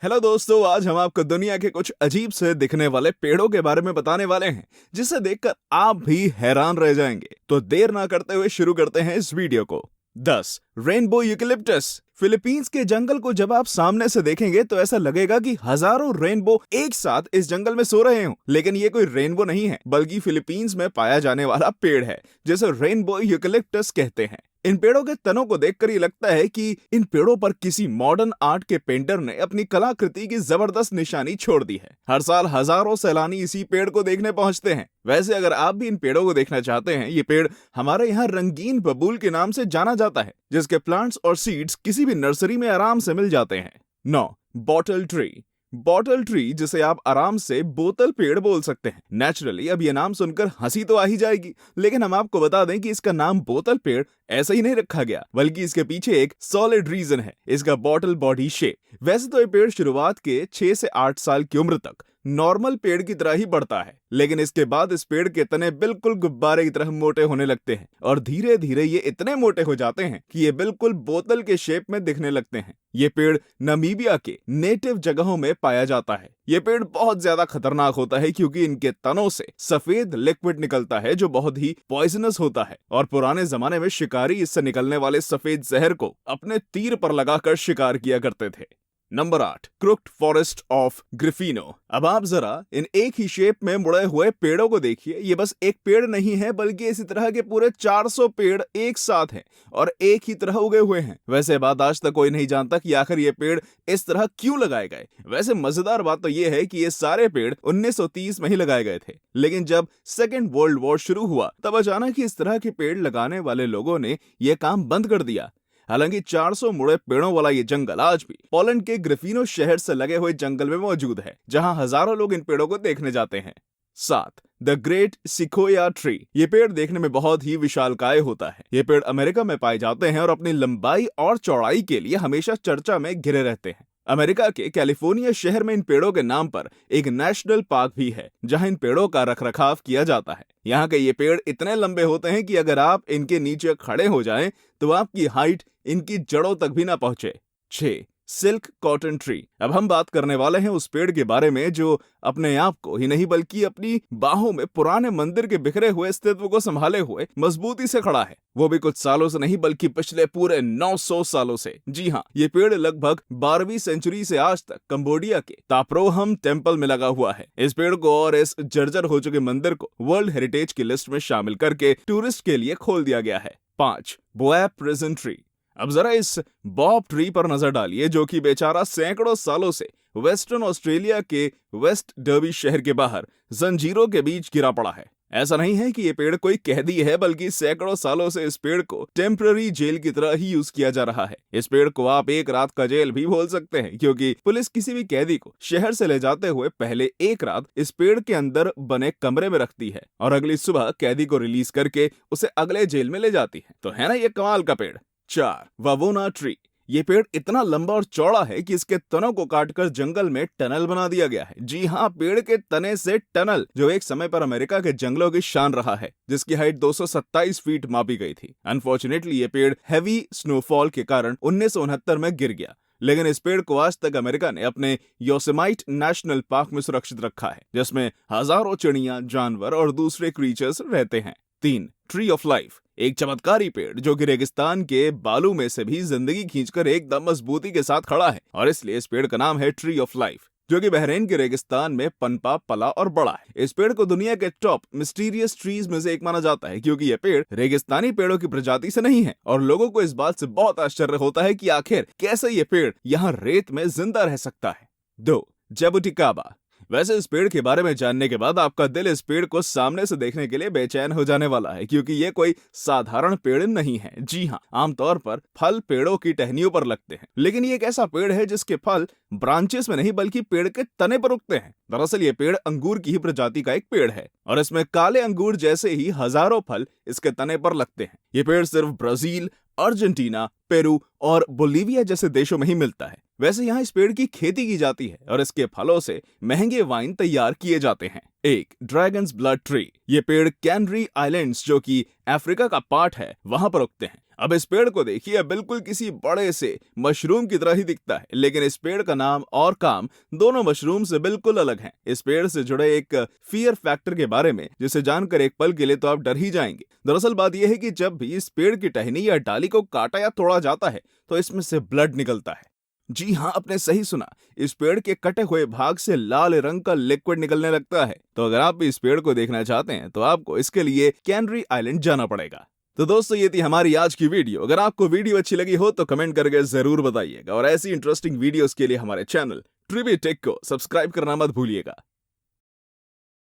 Hello दोस्तों, आज हम आपको दुनिया के कुछ अजीब से दिखने वाले पेड़ों के बारे में बताने वाले हैं जिसे देखकर आप भी हैरान रह जाएंगे। तो देर ना करते हुए शुरू करते हैं इस वीडियो को। 10 रेनबो यूकेलिप्टस। फिलीपींस के जंगल को जब आप सामने से देखेंगे तो ऐसा लगेगा कि हजारों रेनबो एक साथ इस जंगल में सो रहे हों, लेकिन ये कोई रेनबो नहीं है बल्कि फिलीपींस में पाया जाने वाला पेड़ है जिसे रेनबो यूकेलिप्टस कहते हैं। इन पेड़ों के तनों को देखकर ये लगता है कि इन पेड़ों पर किसी मॉडर्न आर्ट के पेंटर ने अपनी कलाकृति की जबरदस्त निशानी छोड़ दी है। हर साल हजारों सैलानी इसी पेड़ को देखने पहुंचते हैं। वैसे अगर आप भी इन पेड़ों को देखना चाहते हैं, ये पेड़ हमारे यहाँ रंगीन बबूल के नाम से जाना जाता है, जिसके प्लांट्स और सीड्स किसी भी नर्सरी में आराम से मिल जाते हैं। 9 बॉटल ट्री। बॉटल ट्री, जिसे आप आराम से बोतल पेड़ बोल सकते हैं। नेचुरली अब ये नाम सुनकर हंसी तो आ ही जाएगी, लेकिन हम आपको बता दें कि इसका नाम बोतल पेड़ ऐसा ही नहीं रखा गया, बल्कि इसके पीछे एक सॉलिड रीजन है, इसका बॉटल बॉडी शेप। वैसे तो ये पेड़ शुरुआत के 6 से 8 साल की उम्र तक नॉर्मल पेड़ की तरह ही बढ़ता है, लेकिन इसके बाद इस पेड़ के तने बिल्कुल गुब्बारे की तरह मोटे होने लगते हैं और धीरे धीरे ये इतने मोटे हो जाते हैं कि ये बिल्कुल बोतल के शेप में दिखने लगते हैं। ये पेड़ नामीबिया के नेटिव जगहों में पाया जाता है। ये पेड़ बहुत ज्यादा खतरनाक होता है क्योंकि इनके तनों से सफेद लिक्विड निकलता है जो बहुत ही पॉइजनस होता है, और पुराने जमाने में शिकारी इससे निकलने वाले सफेद जहर को अपने तीर पर लगाकर शिकार किया करते थे। Number 8 crooked forest of Gryfino. अब आप जरा इन एक ही शेप में मुड़े हुए पेड़ों को देखिए। ये बस एक पेड़ नहीं है बल्कि इसी तरह के पूरे 400 पेड़ एक साथ हैं और एक ही तरह उगे हुए हैं। वैसे बात आज तक कोई नहीं जानता कि आखिर ये पेड़ इस तरह क्यों लगाए गए। वैसे मजेदार बात तो ये है कि ये सारे पेड़ 1930 में ही लगाए गए थे, लेकिन जब सेकेंड वर्ल्ड वॉर शुरू हुआ तब अचानक ही इस तरह के पेड़ लगाने वाले लोगों ने यह काम बंद कर दिया। हालांकि 400 मुड़े पेड़ों वाला ये जंगल आज भी पोलैंड के ग्रिफिनो शहर से लगे हुए जंगल में मौजूद है, जहां हजारों लोग इन पेड़ों को देखने जाते हैं। 7 द ग्रेट सिकोया ट्री। ये पेड़ देखने में बहुत ही विशालकाय होता है। ये पेड़ अमेरिका में पाए जाते हैं और अपनी लंबाई और चौड़ाई के लिए हमेशा चर्चा में घिरे रहते हैं। अमेरिका के कैलिफोर्निया शहर में इन पेड़ों के नाम पर एक नेशनल पार्क भी है, जहां इन पेड़ों का रखरखाव किया जाता है। यहाँ के ये पेड़ इतने लंबे होते हैं कि अगर आप इनके नीचे खड़े हो जाएं, तो आपकी हाइट इनकी जड़ों तक भी ना पहुंचे। 6 सिल्क कॉटन ट्री। अब हम बात करने वाले हैं उस पेड़ के बारे में जो अपने आप को ही नहीं बल्कि अपनी बाहों में पुराने मंदिर के बिखरे हुए अस्तित्व को संभाले हुए मजबूती से खड़ा है, वो भी कुछ सालों से नहीं बल्कि पिछले पूरे 900 सालों से। जी हाँ, ये पेड़ लगभग 12वीं सेंचुरी से आज तक कंबोडिया के ताप्रोहम टेम्पल में लगा हुआ है। इस पेड़ को और इस जर्जर हो चुके मंदिर को वर्ल्ड हेरिटेज की लिस्ट में शामिल करके टूरिस्ट के लिए खोल दिया गया है। 5 बोएब प्रिजन ट्री। अब जरा इस बॉब ट्री पर नजर डालिए, जो कि बेचारा सैकड़ों सालों से वेस्टर्न ऑस्ट्रेलिया के वेस्ट डर्बी शहर के बाहर जंजीरों के बीच गिरा पड़ा है। ऐसा नहीं है कि ये पेड़ कोई कैदी है, बल्कि सैकड़ों सालों से इस पेड़ को टेम्पररी जेल की तरह ही यूज किया जा रहा है। इस पेड़ को आप एक रात का जेल भी बोल सकते हैं, क्योंकि पुलिस किसी भी कैदी को शहर से ले जाते हुए पहले एक रात इस पेड़ के अंदर बने कमरे में रखती है और अगली सुबह कैदी को रिलीज करके उसे अगले जेल में ले जाती है। तो है ना ये कमाल का पेड़। 4 वावोना ट्री। ये पेड़ इतना लंबा और चौड़ा है कि इसके तनों को काटकर जंगल में टनल बना दिया गया है। जी हाँ, पेड़ के तने से टनल, जो एक समय पर अमेरिका के जंगलों की शान रहा है, जिसकी हाइट 227 फीट मापी गई थी। अनफॉर्चुनेटली ये पेड़ हैवी स्नोफॉल के कारण 1969 में गिर गया, लेकिन इस पेड़ को आज तक अमेरिका ने अपने योसेमाइट नेशनल पार्क में सुरक्षित रखा है, जिसमें हजारों चिड़िया, जानवर और दूसरे क्रीचर्स रहते हैं। 3 ट्री ऑफ लाइफ। एक चमत्कारी पेड़ जो कि रेगिस्तान के बालू में से भी जिंदगी खींचकर एकदम मजबूती के साथ खड़ा है, और इसलिए इस पेड़ का नाम है ट्री ऑफ लाइफ, जो कि बहरीन के रेगिस्तान में पनपा, पला और बड़ा है। इस पेड़ को दुनिया के टॉप मिस्टीरियस ट्रीज में से एक माना जाता है, क्योंकि यह पेड़ रेगिस्तानी पेड़ों की प्रजाति से नहीं है, और लोगों को इस बात से बहुत आश्चर्य होता है कि आखिर कैसे ये पेड़ यहाँ रेत में जिंदा रह सकता है। 2 जबुटिकाबा। वैसे इस पेड़ के बारे में जानने के बाद आपका दिल इस पेड़ को सामने से देखने के लिए बेचैन हो जाने वाला है, क्योंकि ये कोई साधारण पेड़ नहीं है। जी हाँ, आमतौर पर फल पेड़ों की टहनियों पर लगते हैं, लेकिन ये एक ऐसा पेड़ है जिसके फल ब्रांचेस में नहीं बल्कि पेड़ के तने पर उगते हैं। दरअसल ये पेड़ अंगूर की ही प्रजाति का एक पेड़ है, और इसमें काले अंगूर जैसे ही हजारों फल इसके तने पर लगते हैं। ये पेड़ सिर्फ ब्राजील, अर्जेंटीना, पेरू और बोलीविया जैसे देशों में ही मिलता है। वैसे यहाँ इस पेड़ की खेती की जाती है और इसके फलों से महंगे वाइन तैयार किए जाते हैं। एक ड्रैगन्स ब्लड ट्री, ये पेड़ कैनरी आइलैंड्स जो कि अफ्रीका का पार्ट है वहां पर उगते हैं। अब इस पेड़ को देखिए, बिल्कुल किसी बड़े से मशरूम की तरह ही दिखता है, लेकिन इस पेड़ का नाम और काम दोनों मशरूम से बिल्कुल अलग हैं। इस पेड़ से जुड़े एक फियर फैक्टर के बारे में जिसे जानकर एक पल के लिए तो आप डर ही जाएंगे। दरअसल बात यह है कि जब भी इस पेड़ की टहनी या डाली को काटा या तोड़ा जाता है तो इसमें से ब्लड निकलता है। जी हाँ, आपने सही सुना, इस पेड़ के कटे हुए भाग से लाल रंग का लिक्विड निकलने लगता है। तो अगर आप भी इस पेड़ को देखना चाहते हैं तो आपको इसके लिए कैनरी आइलैंड जाना पड़ेगा। तो दोस्तों, ये थी हमारी आज की वीडियो। अगर आपको वीडियो अच्छी लगी हो तो कमेंट करके जरूर बताइएगा और ऐसी इंटरेस्टिंग वीडियोस के लिए हमारे चैनल ट्रिबी टेक को सब्सक्राइब करना मत भूलिएगा।